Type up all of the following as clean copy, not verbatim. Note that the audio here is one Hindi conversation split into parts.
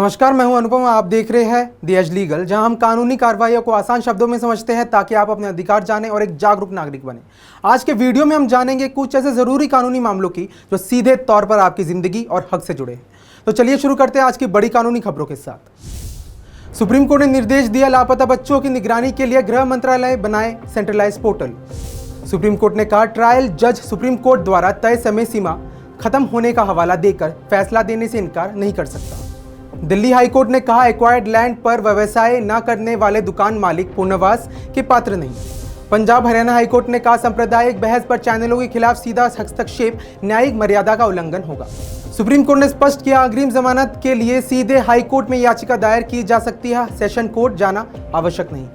नमस्कार, मैं हूं अनुपम। आप देख रहे हैं द एज लीगल, जहां हम कानूनी कार्रवाइयों को आसान शब्दों में समझते हैं ताकि आप अपने अधिकार जानें और एक जागरूक नागरिक बने। आज के वीडियो में हम जानेंगे कुछ ऐसे ज़रूरी कानूनी मामलों की जो सीधे तौर पर आपकी ज़िंदगी और हक से जुड़े हैं। तो चलिए शुरू करते हैं आज की बड़ी कानूनी खबरों के साथ। सुप्रीम कोर्ट ने निर्देश दिया, लापता बच्चों की निगरानी के लिए गृह मंत्रालय बनाए सेंट्रलाइज पोर्टल। सुप्रीम कोर्ट ने कहा, ट्रायल जज सुप्रीम कोर्ट द्वारा तय समय सीमा खत्म होने का हवाला देकर फैसला देने से इनकार नहीं कर सकता। दिल्ली हाई कोर्ट ने कहा, एक्वायर्ड लैंड पर व्यवसाय न करने वाले दुकान मालिक पुनर्वास के पात्र नहीं। पंजाब हरियाणा हाई कोर्ट ने कहा, सांप्रदायिक बहस पर चैनलों के खिलाफ सीधा हस्तक्षेप न्यायिक मर्यादा का उल्लंघन होगा। सुप्रीम कोर्ट ने स्पष्ट किया, अग्रिम जमानत के लिए सीधे हाई कोर्ट में याचिका दायर की जा सकती है, सेशन कोर्ट जाना आवश्यक नहीं।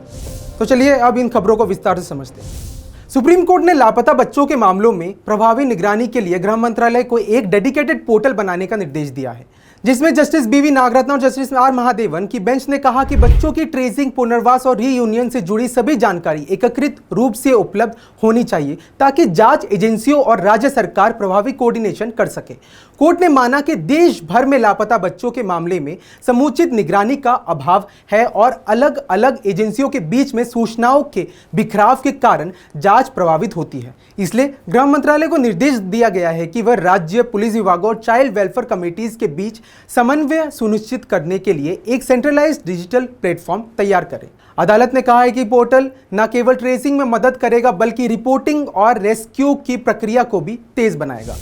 तो चलिए अब इन खबरों को विस्तार से समझते हैं। सुप्रीम कोर्ट ने लापता बच्चों के मामलों में प्रभावी निगरानी के लिए गृह मंत्रालय को एक डेडिकेटेड पोर्टल बनाने का निर्देश दिया है, जिसमें जस्टिस बीवी नागरत्न और जस्टिस आर महादेवन की बेंच ने कहा कि बच्चों की ट्रेसिंग, पुनर्वास और रीयूनियन से जुड़ी सभी जानकारी एकीकृत रूप से उपलब्ध होनी चाहिए ताकि जांच एजेंसियों और राज्य सरकार प्रभावी कोऑर्डिनेशन कर सके। कोर्ट ने माना कि देश भर में लापता बच्चों के मामले में समुचित निगरानी का अभाव है और अलग अलग एजेंसियों के बीच में सूचनाओं के बिखराव के कारण जांच प्रभावित होती है। इसलिए गृह मंत्रालय को निर्देश दिया गया है कि वह राज्य पुलिस विभागों और चाइल्ड वेलफेयर कमेटीज के बीच समन्वय सुनिश्चित करने के लिए एक सेंट्रलाइज्ड डिजिटल प्लेटफॉर्म तैयार करें। अदालत ने कहा है कि पोर्टल न केवल ट्रेसिंग में मदद करेगा बल्कि रिपोर्टिंग और रेस्क्यू की प्रक्रिया को भी तेज बनाएगा।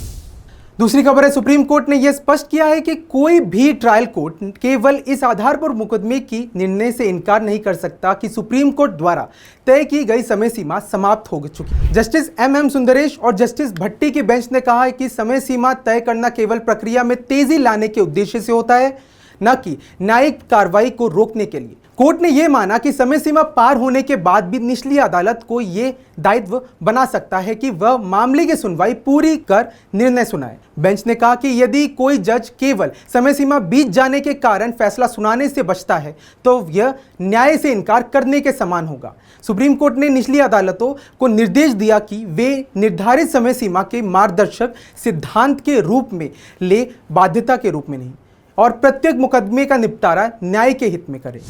दूसरी खबर है, सुप्रीम कोर्ट ने यह स्पष्ट किया है कि कोई भी ट्रायल कोर्ट केवल इस आधार पर मुकदमे की निर्णय से इनकार नहीं कर सकता कि सुप्रीम कोर्ट द्वारा तय की गई समय सीमा समाप्त हो चुकी है। जस्टिस एम सुंदरेश और जस्टिस भट्टी की बेंच ने कहा है कि समय सीमा तय करना केवल प्रक्रिया में तेजी लाने के उद्देश्य से होता है, न कि न्यायिक कार्रवाई को रोकने के लिए। कोर्ट ने यह माना कि समय सीमा पार होने के बाद भी निचली अदालत को यह दायित्व बना सकता है कि वह मामले की सुनवाई पूरी कर निर्णय सुनाए। बेंच ने कहा कि यदि कोई जज केवल समय सीमा बीत जाने के कारण फैसला सुनाने से बचता है तो यह न्याय से इनकार करने के समान होगा। सुप्रीम कोर्ट ने निचली अदालतों को निर्देश दिया कि वे निर्धारित समय सीमा के मार्गदर्शक सिद्धांत के रूप में ले, बाध्यता के रूप में नहीं, और प्रत्येक मुकदमे का निपटारा न्याय के हित में करें।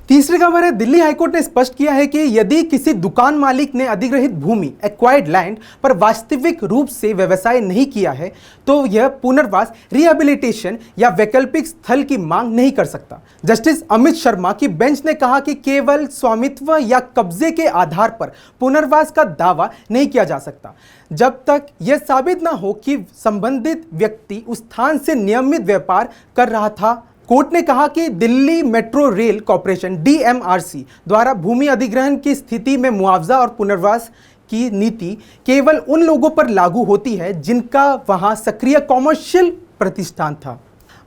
तीसरी खबर है, दिल्ली हाईकोर्ट ने स्पष्ट किया है कि यदि किसी दुकान मालिक ने अधिग्रहित भूमि एक्वायर्ड लैंड पर वास्तविक रूप से व्यवसाय नहीं किया है तो यह पुनर्वास, रिहेबिलिटेशन या वैकल्पिक स्थल की मांग नहीं कर सकता। जस्टिस अमित शर्मा की बेंच ने कहा कि केवल स्वामित्व या कब्जे के आधार पर पुनर्वास का दावा नहीं किया जा सकता जब तक यह साबित न हो कि संबंधित व्यक्ति उस स्थान से नियमित व्यापार कर रहा था। कोर्ट ने कहा कि Delhi metro rail corporation DMRC द्वारा भूमि अधिग्रहण की स्थिति में मुआवजा और पुनर्वास की नीति केवल उन लोगों पर लागू होती है जिनका वहां सक्रिय कॉमर्शियल प्रतिष्ठान था।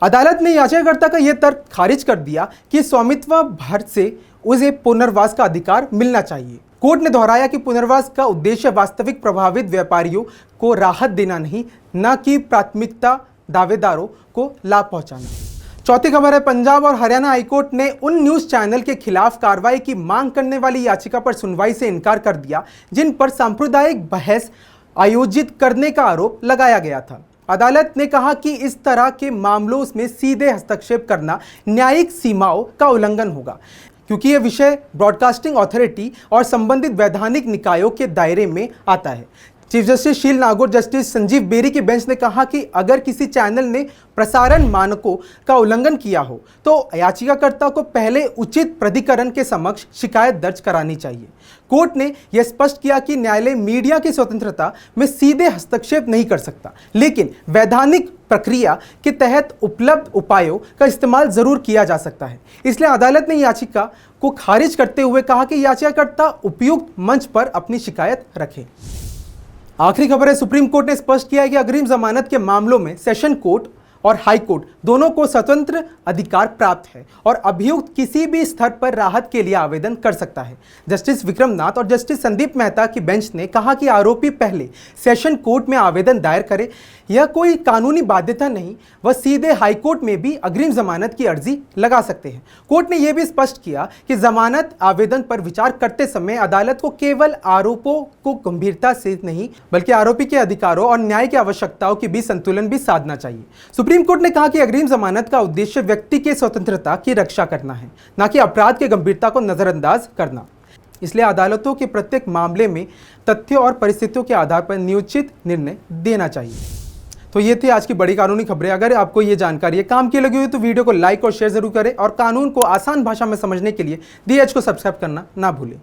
अदालत ने याचिकाकर्ता का यह तर्क खारिज कर दिया कि स्वामित्व भर से उसे पुनर्वास का अधिकार मिलना चाहिए। कोर्ट ने दोहराया कि पुनर्वास का उद्देश्य वास्तविक प्रभावित व्यापारियों को राहत देना नहीं, न कि प्राथमिकता दावेदारों को लाभ पहुंचाना। चौथी खबर है, पंजाब और हरियाणा हाईकोर्ट ने उन न्यूज चैनल के खिलाफ कार्रवाई की मांग करने वाली याचिका पर सुनवाई से इनकार कर दिया जिन पर सांप्रदायिक बहस आयोजित करने का आरोप लगाया गया था। अदालत ने कहा कि इस तरह के मामलों में सीधे हस्तक्षेप करना न्यायिक सीमाओं का उल्लंघन होगा, क्योंकि यह विषय ब्रॉडकास्टिंग अथॉरिटी और संबंधित वैधानिक निकायों के दायरे में आता है। चीफ जस्टिस शील नागौर, जस्टिस संजीव बेरी की बेंच ने कहा कि अगर किसी चैनल ने प्रसारण मानकों का उल्लंघन किया हो तो याचिकाकर्ता को पहले उचित प्राधिकरण के समक्ष शिकायत दर्ज करानी चाहिए। कोर्ट ने यह स्पष्ट किया कि न्यायालय मीडिया की स्वतंत्रता में सीधे हस्तक्षेप नहीं कर सकता, लेकिन वैधानिक प्रक्रिया के तहत उपलब्ध उपायों का इस्तेमाल जरूर किया जा सकता है। इसलिए अदालत ने याचिका को खारिज करते हुए कहा कि याचिकाकर्ता उपयुक्त मंच पर अपनी शिकायत रखे। आखिरी खबर है, सुप्रीम कोर्ट ने स्पष्ट किया है कि अग्रिम जमानत के मामलों में सेशन कोर्ट और हाई कोर्ट दोनों को स्वतंत्र अधिकार प्राप्त है और अभियुक्त किसी भी स्तर पर राहत के लिए आवेदन कर सकता है। जस्टिस विक्रम नाथ और जस्टिस संदीप मेहता की बेंच ने कहा कि आरोपी पहले सेशन कोर्ट में आवेदन दायर करे, यह कोई कानूनी बाध्यता नहीं, वह सीधे हाई कोर्ट में भी अग्रिम जमानत की अर्जी लगा सकते हैं। कोर्ट ने यह भी स्पष्ट किया कि जमानत आवेदन पर विचार करते समय अदालत को केवल आरोपों को गंभीरता से नहीं बल्कि आरोपी के अधिकारों और न्याय की आवश्यकताओं के बीच संतुलन भी साधना चाहिए। सुप्रीम सुप्रीम कोर्ट ने कहा कि अग्रिम जमानत का उद्देश्य व्यक्ति की स्वतंत्रता की रक्षा करना है, न कि अपराध की गंभीरता को नजरअंदाज करना। इसलिए अदालतों के प्रत्येक मामले में तथ्यों और परिस्थितियों के आधार पर नियोजित निर्णय देना चाहिए। तो ये थी आज की बड़ी कानूनी खबरें। अगर आपको ये जानकारी काम की लगी हुई तो वीडियो को लाइक और शेयर जरूर करें और कानून को आसान भाषा में समझने के लिए दी एज को सब्सक्राइब करना ना भूलें।